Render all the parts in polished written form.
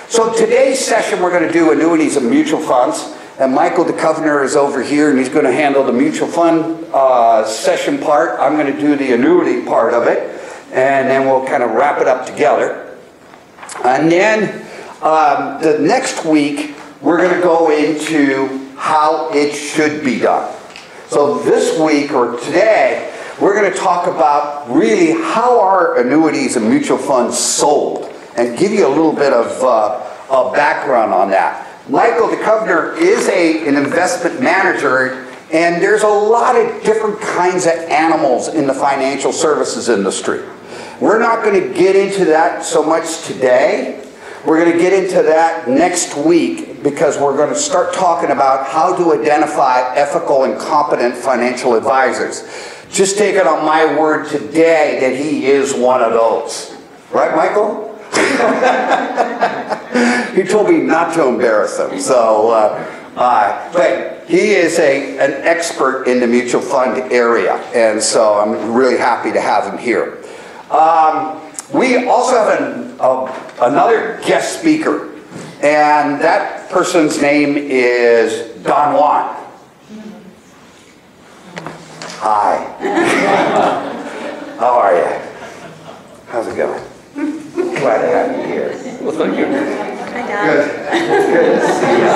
So today's session we're going to do annuities and mutual funds. And Michael Dekovner is over here and he's going to handle the mutual fund session part. I'm going to do the annuity part of it. And then we'll kind of wrap it up together. And then the next week we're going to go into how it should be done. So this week or today we're going to talk about really how are annuities and mutual funds sold and give you a little bit of background on that. Michael Dekovner is an investment manager, and there's a lot of different kinds of animals in the financial services industry. We're not going to get into that so much today. We're going to get into that next week because we're going to start talking about how to identify ethical and competent financial advisors. Just take it on my word today that he is one of those. Right, Michael? He told me not to embarrass him. So, but he is an expert in the mutual fund area, and so I'm really happy to have him here. We also have another guest speaker, and that person's name is Don Juan. Hi. How are you? How's it going? Glad to have you here. Well, thank you. Good. Good to see you.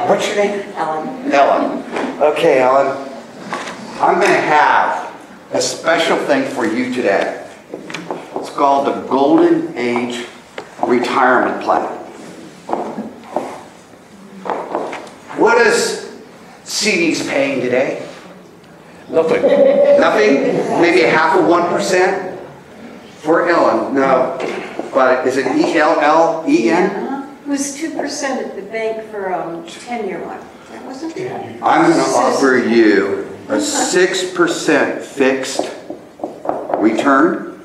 What's your name? Ellen. Ellen. Okay, Ellen. I'm going to have a special thing for you today. It's called the Golden Age Retirement Plan. What is CDs paying today? Nothing. Nothing? Maybe a half of 1%? For Ellen, no. But is it E-L-L-E-N? It was 2% at the bank for a 10-year one. That wasn't it? I'm going to offer you a 6% fixed return.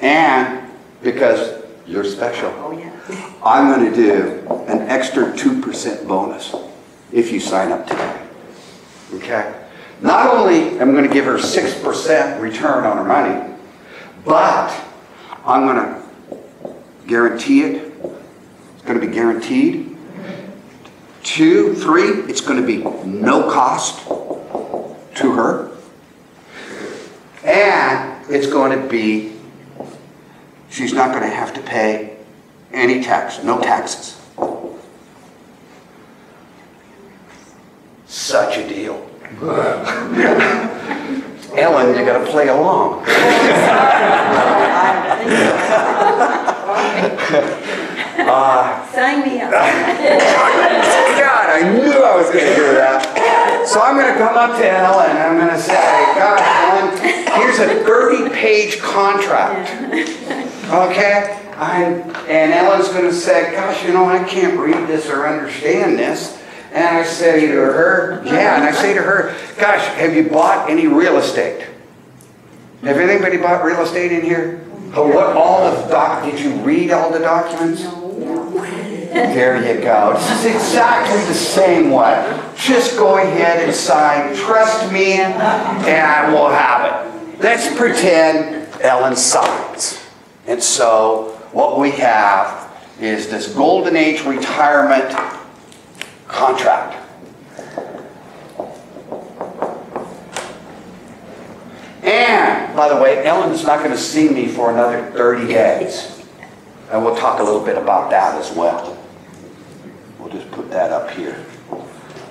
And because you're special, I'm going to do an extra 2% bonus if you sign up today. Okay? Not only am I going to give her 6% return on her money, but I'm going to guarantee it. It's going to be guaranteed. 2, 3, it's going to be no cost to her. And it's going to be, she's not going to have to pay any tax, no taxes. Such a deal. Ellen, you got to play along. Sign me up. God, I knew I was going to do that. So I'm going to come up to Ellen and I'm going to say, God, Ellen, here's a 30-page contract. Okay? And Ellen's going to say, gosh, you know, I can't read this or understand this. And I say to her, yeah, and I say to her, gosh, have you bought any real estate? Have anybody bought real estate in here? Did you read all the documents? There you go. This is exactly the same way. Just go ahead and sign. Trust me, and I will have it. Let's pretend Ellen signs. And so what we have is this Golden Age Retirement contract. And, by the way, Ellen's not going to see me for another 30 days. And we'll talk a little bit about that as well. We'll just put that up here.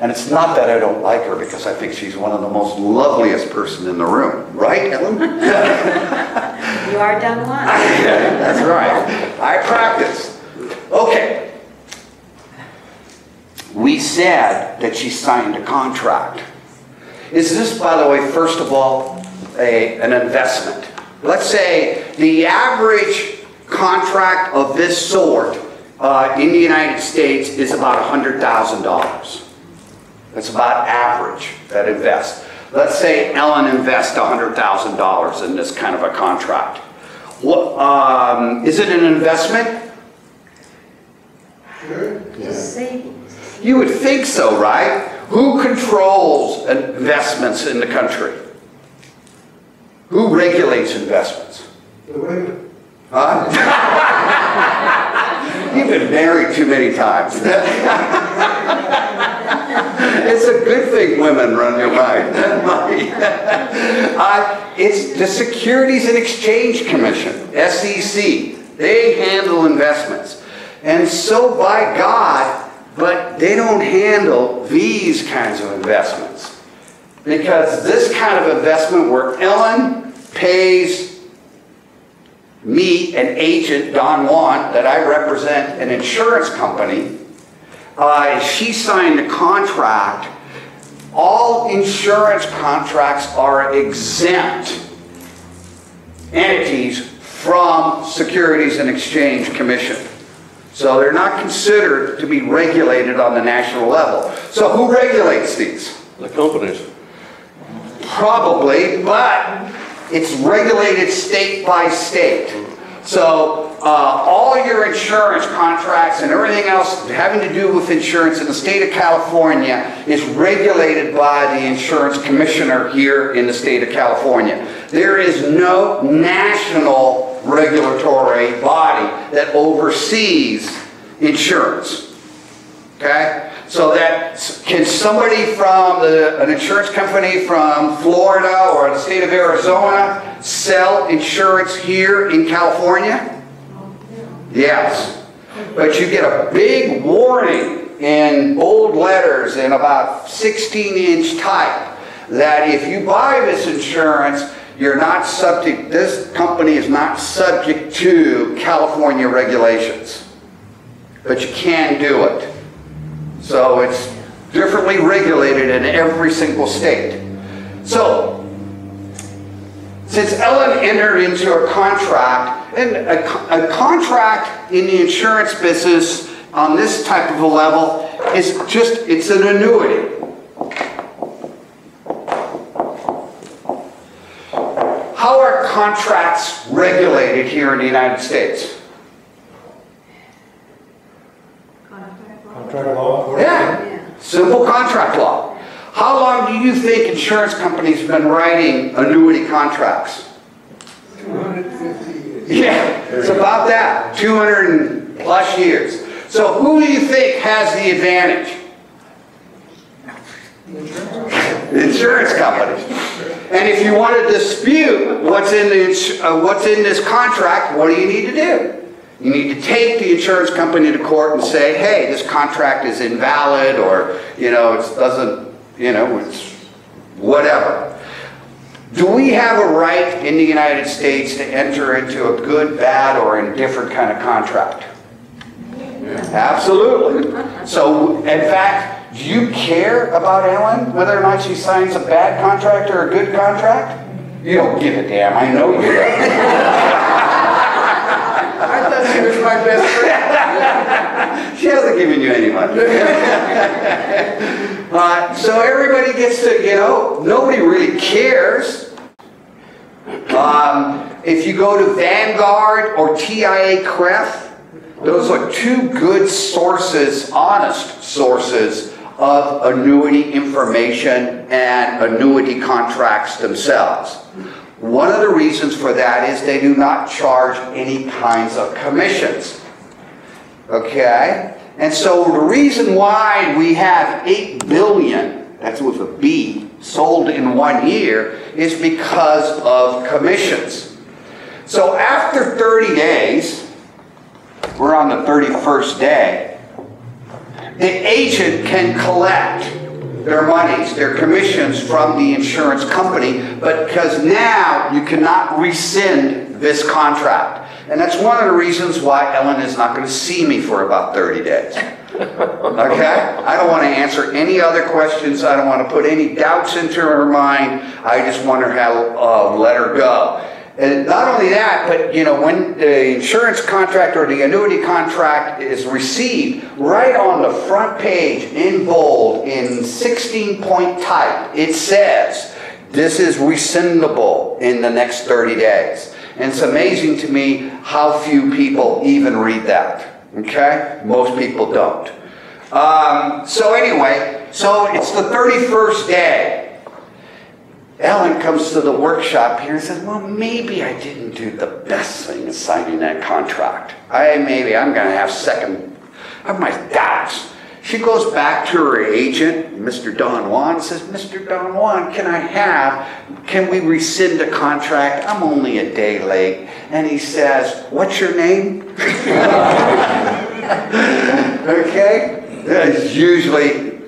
And it's not that I don't like her, because I think she's one of the most loveliest person in the room. Right, Ellen? You are Don Juan. That's right. I practice. Okay. We said that she signed a contract. Is this, by the way, first of all, an investment? Let's say the average contract of this sort in the United States is about $100,000. That's about average that invest. Let's say Ellen invests $100,000 in this kind of a contract. What, is it an investment? Sure. Just savings. You would think so, right? Who controls investments in the country? Who regulates investments? Huh? You've been married too many times. It's a good thing women run your money. It's the Securities and Exchange Commission, SEC. They handle investments. And so by God, but they don't handle these kinds of investments. Because this kind of investment where Ellen pays me, an agent, Don Juan, that I represent an insurance company, she signed a contract. All insurance contracts are exempt entities from Securities and Exchange Commission. So they're not considered to be regulated on the national level. So who regulates these? The companies. Probably, but it's regulated state by state. So all your insurance contracts and everything else having to do with insurance in the state of California is regulated by the insurance commissioner here in the state of California. There is no national regulatory body that oversees insurance. Okay? So that, can somebody from an insurance company from Florida or the state of Arizona sell insurance here in California? Yes. But you get a big warning in bold letters in about 16-inch type that if you buy this insurance, you're not subject, this company is not subject to California regulations. But you can do it. So it's differently regulated in every single state. So, since Ellen entered into a contract, and a contract in the insurance business on this type of a level is just, it's an annuity. How are contracts regulated here in the United States? Contract law? Yeah, simple contract law. How long do you think insurance companies have been writing annuity contracts? 250 years. Yeah, it's about that, 200 plus years. So who do you think has the advantage? The insurance companies. And if you want to dispute what's in this contract, what do you need to do? You need to take the insurance company to court and say, hey, this contract is invalid, or, you know, it doesn't, you know, it's whatever. Do we have a right in the United States to enter into a good, bad, or indifferent kind of contract? Yeah. Absolutely. So, in fact, do you care about Ellen, whether or not she signs a bad contract or a good contract? You don't give a damn. I know you don't. I thought she was my best friend. She hasn't given you any money. So everybody gets to, you know, nobody really cares. If you go to Vanguard or TIA-CREF, those are two good sources, honest sources of annuity information and annuity contracts themselves. One of the reasons for that is they do not charge any kinds of commissions. Okay? And so the reason why we have 8 billion, that's with a B, sold in 1 year is because of commissions. So after 30 days, we're on the 31st day, the agent can collect their monies, their commissions from the insurance company, but because now you cannot rescind this contract. And that's one of the reasons why Ellen is not going to see me for about 30 days. Okay? I don't want to answer any other questions. I don't want to put any doubts into her mind. I just want her to let her go. And not only that, but you know, when the insurance contract or the annuity contract is received, right on the front page in bold, in 16-point type, it says, this is rescindable in the next 30 days. And it's amazing to me how few people even read that. Okay? Most people don't. So anyway, so it's the 31st day. Ellen comes to the workshop here and says, well, maybe I didn't do the best thing in signing that contract. Maybe I'm going to have my doubts. She goes back to her agent, Mr. Don Juan, and says, Mr. Don Juan, can we rescind the contract? I'm only a day late. And he says, what's your name? Okay? Usually,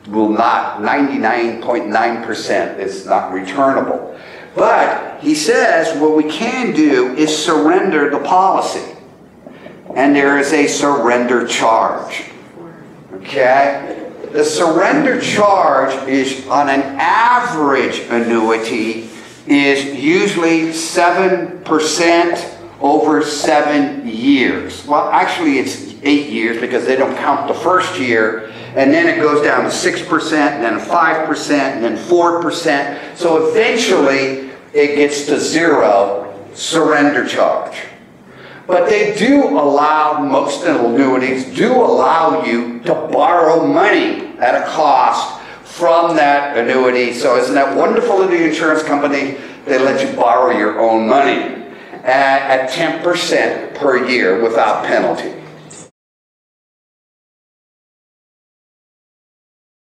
will not, 99.9% is not returnable. But he says what we can do is surrender the policy. And there is a surrender charge. Okay? The surrender charge is, on an average annuity, is usually 7% over 7 years. Well, actually it's 8 years because they don't count the first year. And then it goes down to 6%, and then 5%, and then 4%. So eventually, it gets to 0 surrender charge. But they do allow, most annuities do allow you to borrow money at a cost from that annuity. So isn't that wonderful of the insurance company? They let you borrow your own money at 10% per year without penalty.